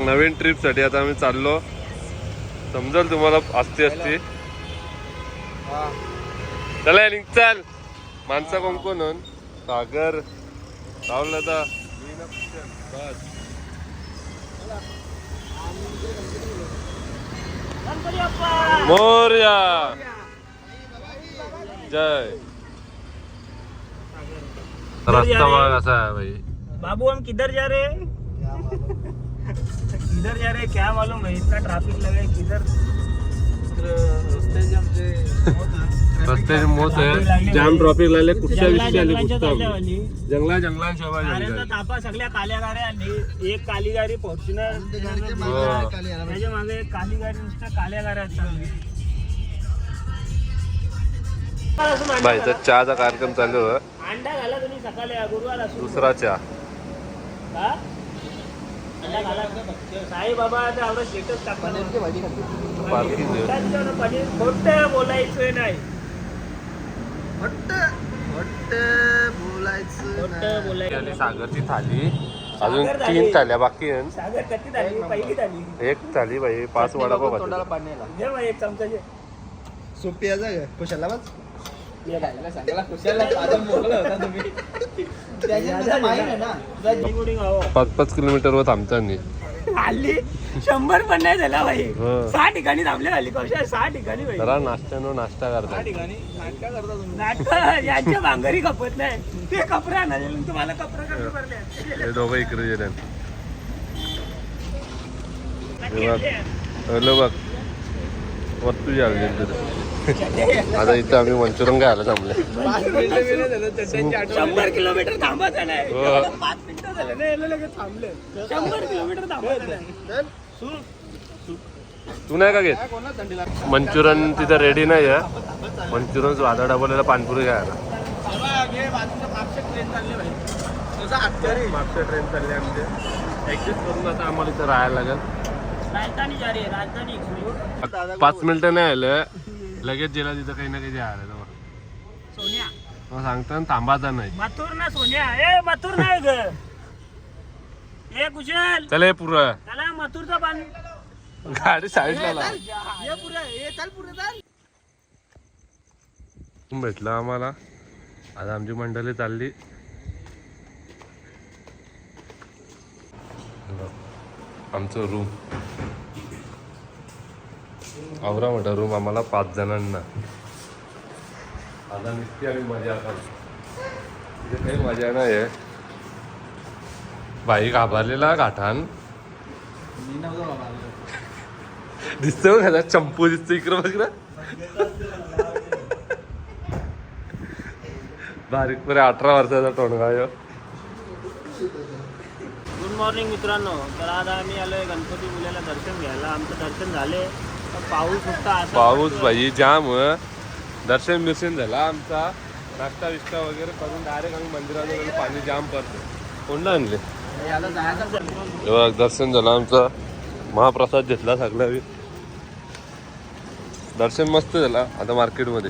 नवीन trip साठी आता आम्ही चाललो. समजेल तुम्हाला असते असते. चला लिंक चाल माणसा कोण कोण सागर राहुल दादा बस. मोरया जय. रास्ता बघ असा है भाई. बाबू हम किधर जा रहे हैं? किधर जा रहे हैं क्या मालूम भाई. इतना ट्रैफिक लगा है किधर. रस्ते मोत आहे. जाम ट्रॉफिक लागले. कुठच्या विषयी आली जंगला जंगलांच्या तापा सगळ्या काल्या गाड्या आली. एक काली गाडी फॉर्च्युनर त्याच्या मागे एक काली गाडी नुसत्या काल्या गाड्या असतात. भाईचा चहाचा कार्यक्रम चालू आहे. अंडा घाला तुम्ही सकाळी गुरुवार असू. दुसरा चहा साई बाबा स्टेटस टाकणार. खोटं बोलायचं नाही. सागरची थाली अजून 3 थाल्या बाकी आहेत. सागर किती थाली? पहिली थाली 1 थाली भाई. 5 वडापाव तोंडाला पाण्याला घे भाई. 1 चमचा घे. सोपी आहे का कुशाला बस. पाच 5 किलोमीटरवर थांबता हल्ली 100 पण नाही झाला भाई. 6 ठिकाणी थांबले हल्ली. कशा 6 ठिकाणी भाई. जरा नाश्ता करता. नाटक यांच्या भांगरी खपत नाही. ते कपडा ना तुम्हाला कपडा कमी पडले. हे दोघं इकडे गेले. बघ वस्तू झाली. आता इथं आम्ही मंचुरियन खायला थांबले. 100 किलोमीटर थांबायचं नाही. 5 मिनिटं झाले ना लगेच थांबले. 100 किलोमीटर थांबायचं नाही. तू नाही का घेत मंचुरियन? तिथं रेडी नाही आहे मंचुरियन. वादा डाबवलेला पानपुरी खायला. मागच्या ट्रेन चालली आमचे. ऍडजस्ट करून आता आम्हाला इथं राहायला लागेल. राजधानी जा रही है. राजधानी 5 मिनिटं नाही आलं लगेच गेला तिथं काही ना काही आलं. सोन्या सांगता थांबाचा नाही. मथुर ना सोन्या. ए मथुर नाही ग. ए कुशल चल पुरं चला मथुरचा पाणी. गाडी साईडला लाव. भेटला आम्हाला. आता आमची मंडळी चालली. आमचं रूम आवरा मोठा रूम आम्हाला 5 जणांना. आता निघते आम्ही मजा करतो. तिथे काही मजा नाही आहे. बाई घाबरलेला गाठान दिसतो का? चंपू दिसतो इकडं बघ ना. बारीक परे 18 वर्षाचा टोणगा. गुड मॉर्निंग मित्रांनो. तर आज आम्ही आलोय गणपती मुलाला दर्शन घ्यायला. आमचं दर्शन झाले. पाऊस होता. पाऊस भाई जाम. दर्शन बिर्शन झाला आमचा. नाश्ता विष्टा वगैरे करून डायरेक्ट आम्ही मंदिरात गेलो. पाणी जाम पडतं. कोणला आणले दर्शन झालं आमचं. महाप्रसाद घेतला सगळा. दर्शन मस्त झाला. आता मार्केटमध्ये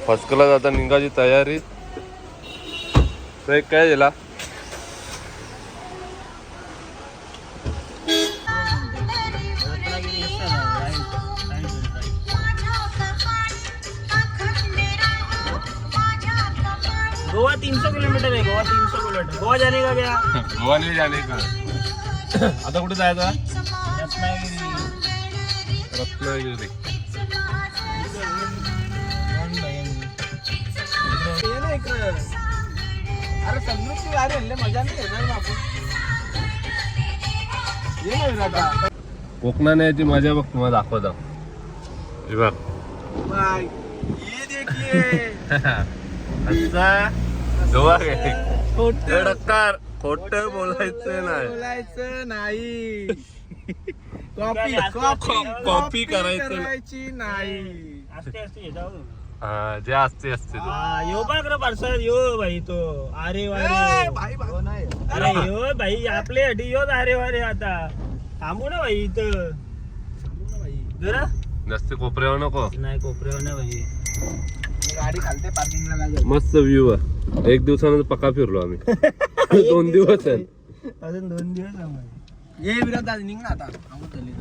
फर्स्ट क्लास. आता निघायची तयारी. काय झाला गोवा 300 किलोमीटर आहे. गोवा 300 किलोमीटर. गोवा जाने का क्या? गोवा नाही जाणे का? आता कुठे जायचं? रत्नागिरी. अरे समृद्धी वारी मजा नाही येणार बापू. कोकणाने याची मजा बघ तुम्हाला दाखवतो. हे बघ गोवा खोट बोलायचं नाही. कॉपी करायचं नाही. असते असते जाऊ. जे असते यो बघ पार्सल यो भाई तो. अरे वारे अरे यो भाई आपले हटी योच. अरे वारे आता थांबू ना भाई इथं. जरा जास्त कोपऱ्यावर नको. नाही कोपऱ्यावर नाही भाई. गाडी खालते पार्किंगला लागेल. मस्त व्ह्यू आहे. एक दिवसानंतर पक्का फिरलो आम्ही 2 दिवस आहेत. अजून 2 दिवस आम्हाला ये विराट आज निघ ना आता आम्ही चालली.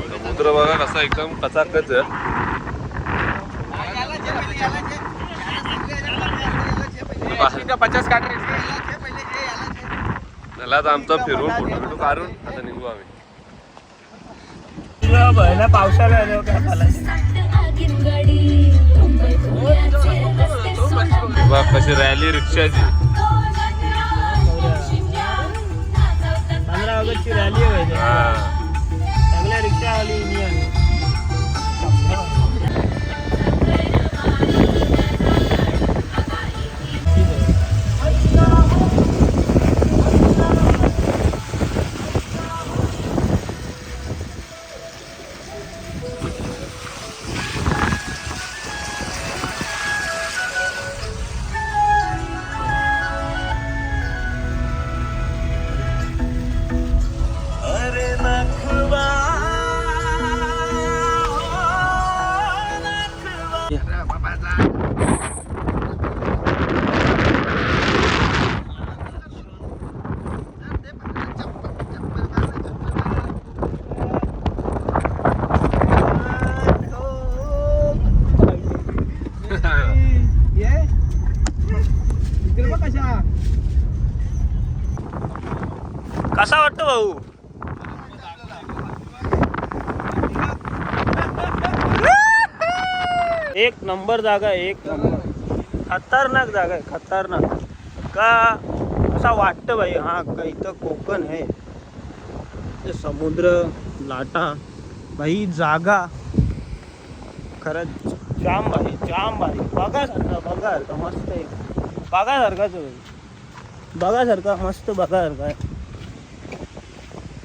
समुद्र बघा कसा एकदम कचाकच आहे. त्याला आता आमचा फिरून फोटो काढून आता निघू आम्ही. बघायला पावसाला आलो काय बघ कशी रॅली रिक्षाची. 15 ऑगस्टची रॅली आहे सगळ्या रिक्षा आली इंडियन. कसा वाटतो भाऊ? एक नंबर जागा आहे, एक नंबर. खतरनाक जागा आहे, खतरनाक. का असा वाटतं भाई हा का इथं कोकण आहे. ते समुद्र लाटा भाई जागा खरंच जाम भाई, जाम भाई. बघासारखा मस्त आहे. बघासारखाच आहे, बघासारखा मस्त बघासारखा आहे.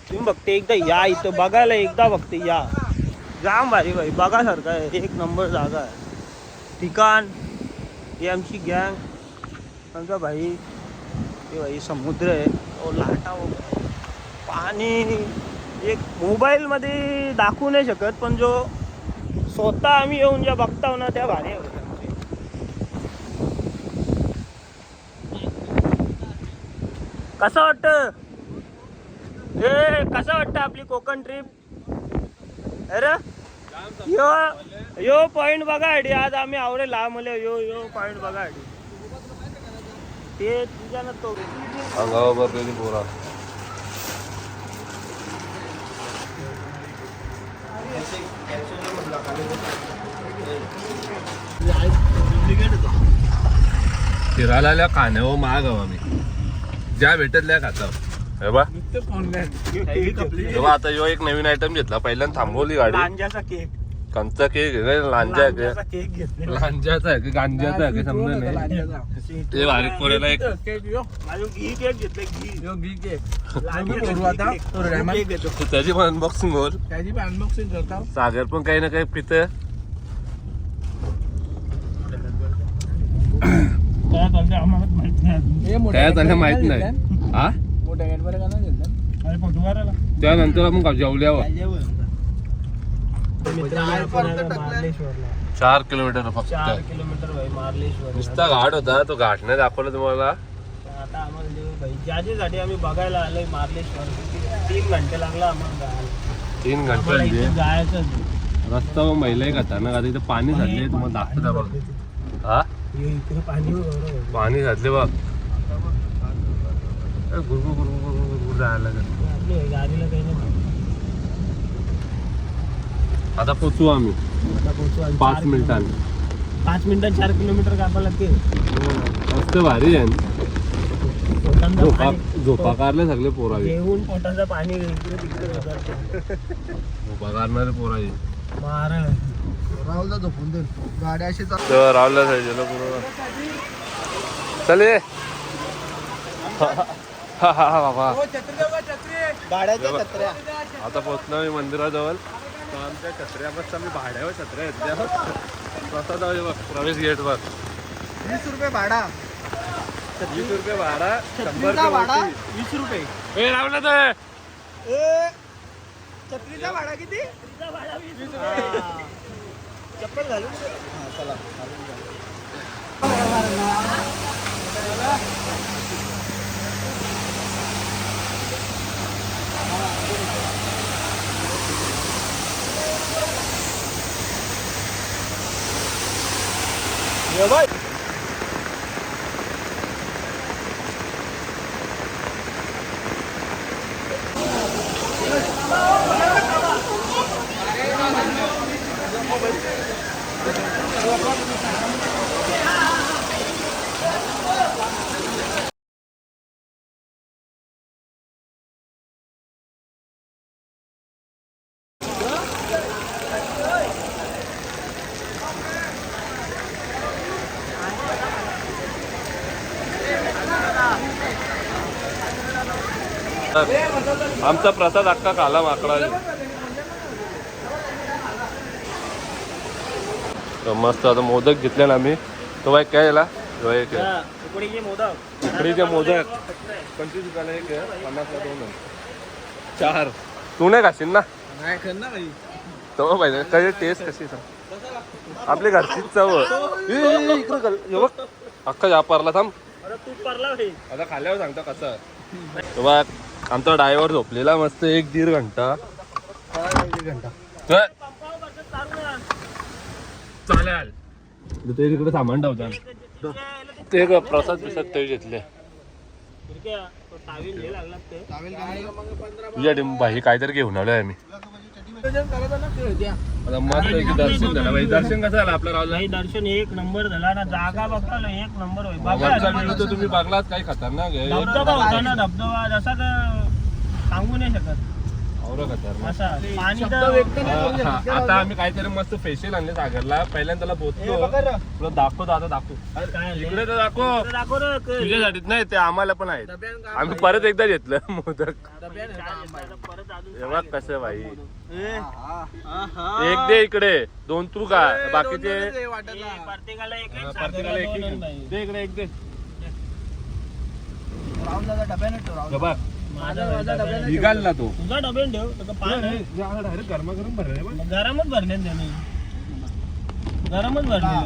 तुम्ही बघते एकदा या इथं बघायला, एकदा बघते या. जाम भारी भाई, बघासारखं आहे. एक नंबर जागा आहे. ठिकाण ही आमची गँग आमचा भाई. हे भाई समुद्र आहे, तो लाटा वगैरे पाणी एक मोबाईलमध्ये दाखवू नाही शकत, पण जो स्वतः आम्ही येऊन ज्या बघताव ना त्या भारी आहे. कसं वाटतं कसं वाटतं आपली कोकण ट्रिप? अरे यो पॉइंट बघा आयडी. आज आम्ही आवडे लांब यो पॉइंट बघा आयडी. ते तुझ्या ना तो अंगावर भरलेली पोरा. फिरायला आल्या खाण्यावर माग आम्ही ज्या भेटतल्या खाता. हे बा आता यो एक नवीन आयटम घेतला. पहिल्यांदा थांबवली गाडी. लांजाचा केक, कंचा केक आहे, लांजा केक घेतला. लांजाचा आहे की गांजाचा आहे की समजा नाही. ते बारीक पोऱ्याला एक घी केक घेतलं, घी केक. त्याची पण अनबॉक्सिंग होईल. त्याची पण अनबॉक्सिंग करता. सागर पण काही ना काही पित. काय झालं माहित नाही. हा त्यानंतर आपण जेवल्यावर 4 किलोमीटर फक्त. 4 किलोमीटर भाई मार्लेश्वर. नुसता घाट होता, तो घाट नाही दाखवला तुम्हाला. आता आम्हाला भाई ज्याच्यासाठी आम्ही बघायला आलोय मार्लेश्वर 3 घंटे लागला आम्हाला. 3 घंटे जायचं रस्ता महिलाही खाता ना. आता इथं पाणी झाले तुम्हाला दाखवता बघ. हा इकडे पाणी पाणी घातले बघ. गुरगुर जायला लागेल. गाडीला काही नाही. आता पोचू आम्ही. आता पोहोचू 5 मिनिटांनी. 5 मिनिटात 4 किलोमीटर कापा लागते. मस्त भारी आहे. झोपा काढले सगळे पोरा. घेऊन पोटाचं पाणी इकडे तिकडे झोपा काढणारे पोरा मार. राहुलला झोपून दे. गाडी अशी रावला साईडला पूर्ण चले. हा बाबा गाड्याच्या छत्र्या. आता पोचलो मी मंदिराजवळ. आमच्या छत्र्यापासून आम्ही भाड्यावर छत्र्या घेतल्या. कसा जाऊ बघ प्रवेश गेट बघ. 20 रुपये भाडा. 20 रुपये भाडा. 100 भाडा 20 रुपये. हे लावलं तर छत्रीचा भाडा किती? 20 रुपये. चप्पल घालून चला ये बाय आमचा प्रसाद अख्खा खाला माकडा. तर मस्त आता मोदक घेतले ना आम्ही. तो बाई काय याला उकडीचे मोदक उकडीचे मोदक 25 रुपयाला एक आहे, 50ला 2 आहे. 4 तू नाही खाशील ना? नाही करणार भाई. तो पाहिजे कशी टेस्ट कशी सांग. आपली घरचीच चव. इकडे बघ अख्खा जापारला थांब. अरे तू परला भाई आता खाल्यावर सांगतो कसं. तो बघ आमचा ड्रायव्हर झोपलेला मस्त 1-1.5 घंटा. चल. चालेल ते तिकडे सामान ठेवतात. ते प्रसाद बिसाद ते घेतले तुझ्या भाई काहीतरी घेऊन आलोय आम्ही. आता मस्त दर्शन झालं भाई. दर्शन कसं झालं आपलं राहुल? दर्शन एक नंबर झाला ना. जागा बघता एक नंबर होईल. तुम्ही बघलात काही खतरनाक आहे. धबधबा होता ना. धबधबा जसा सांगू नाही शकत. असा पाणी तर आता आम्ही काहीतरी मस्त फेशियल आणले सागरला. पहिल्यांदा त्याला बोलतो तुला दाखवतो. आता दाखव इकडे तर दाखव. दाखव रे. तुझ्यासाठीच नाही ते आम्हाला पण आहेत. आम्ही परत एकदा घेतलं मोदक. बघ कसं भाई. एक दे इकडे 2 तू का बाकीचे प्रत्येकाला एक प्रत्येकाला एक दे. इकडे एक दे. बघ निघाल ना तो. तुझा डब्यान ठेव. डायरेक्ट गरमागरम भरले. गरमच भरले त्याने. गरमच भरले.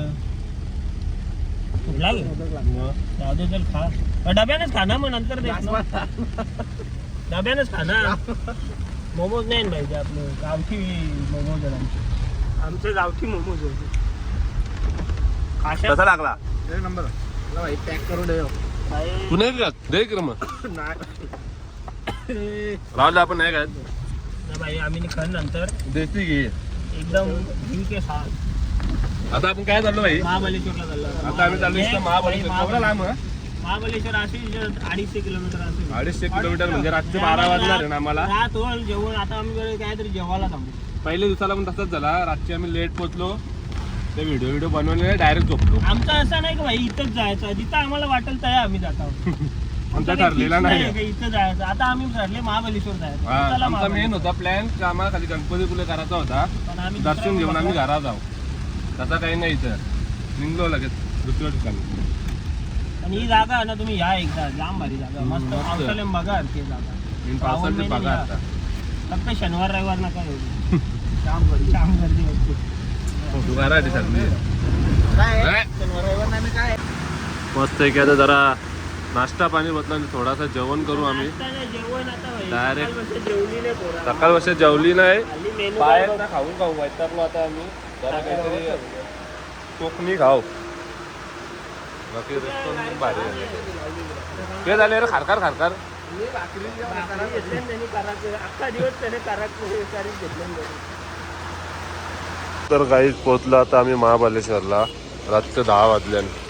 कुठला जाऊ दे चल खा. डब्यानेच खा ना मग नंतर डब्यानेच खा ना. मोमोज नाही पाहिजे आपलं गावठी मोमोज. आमचे गावठी मोमोज होते. कसा लागला नंबर भाई पॅक करून ठेव. तू नाही का दे की मग राहुल आपण नाही काय भाई आम्ही खा नंतर देते घे एकदम के साथ. आता आपण काय चाललो भाई? महाबळेश्वरला चाललो. आता आम्ही चाललो महाबळेश्वर. लांब महाबळेश्वर असे 250 किलोमीटर असेल. 250 किलोमीटर म्हणजे रात्री 12 वाजणार आहे ना आम्हाला. रात होईल जेवण. आता आम्ही काहीतरी जेवायला थांबू. पहिल्या दिवसाला पण तसंच झाला. रात्री आम्ही लेट पोहोचलो. ते व्हिडिओ बनवले डायरेक्ट झोपलो. आमचं असं नाही की भाई इथंच जायचं. जिथं आम्हाला वाटेल त्या आम्ही जातो. आमचा ठरलेला नाही इथं जायचं. आता आम्ही ठरले महाबळेश्वर जायचं. आमचा मेन होता प्लॅन की आम्हाला खाली गणपतीपुळे करायचा होता. पण आम्ही दर्शन घेऊन आम्ही घरात जाऊ. तसा काही नाही इथं. निघलो लगेच दुसऱ्या ठिकाणी. आणि ही जागा आहे ना तुम्ही या एकदा. जाम भारी जागा. मस्त पावसाळ्यात बघा ती जागा. पावसाचे बघा आता. फक्त शनिवार रविवार नका येऊ. जाम गर्दी असते. मस्त आहे की आता जरा नाश्ता पाणी बदला थोडासा जेवण करू आम्ही. जेवण आता डायरेक्ट जेवली नाही पोरं. सकाळ वर्ष जेवली नाही. हल्ली मेनू बाहेर ना खाऊन खाऊ वैतागलो आता आम्ही. जरा काहीतरी कोकणी खाऊ. बाकी रेस्टॉरंट भारी आहे. ते झाले रे खारखार खारखार. अख्खा दिवस त्याने घेतलं. तर काहीच पोहोचलो आता आम्ही महाबळेश्वरला. रात्री 10 वाजल्याने.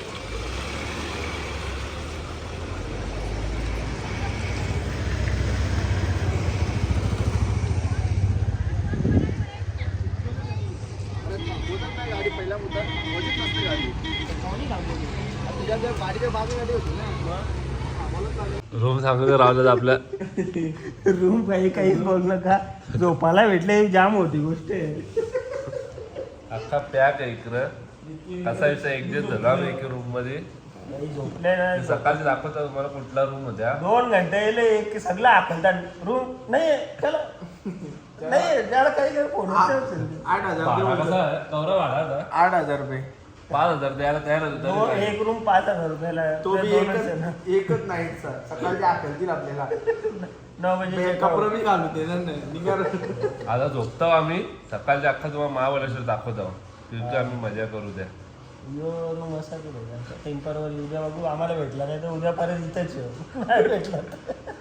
रूम सांगतो राहिलं आपल्या. रूम काहीच बोल नका. झोपायला भेटले जाम होती गोष्ट. अख्खा पॅक आहे इकडं. कसा विषय ऍडजस्ट झाला आम्ही एका रूम मध्ये. झोपले नाही. सकाळी दाखवतो तुम्हाला कुठला रूम होत्या. 2 घंटे येले एक सगळं आखलतात. रूम नाही चला नाही ज्याला काही फोन 8,000 भाडा कसा आहे? गौरव भाडा होता 8,000 रुपये 5,000 द्यायला तयार होतो तरी एक रूम 5,000 रुपयाला तो बी दोनच आहे ना. एकच नाईटचा सकाळची आकलतील आपल्याला 9 बजे कपडे बी घालू दे निघाल आता झोपतो आम्ही सकाळच्या अख्खा तुम्हाला महाबळेश्वर दाखवतो तिथे आम्ही मजा करू द्या यो रूम असा केला टेम्परवर उद्या बघू आम्हाला भेटला नाही तर उद्या परत इथंच येऊ. नाही भेटला तर.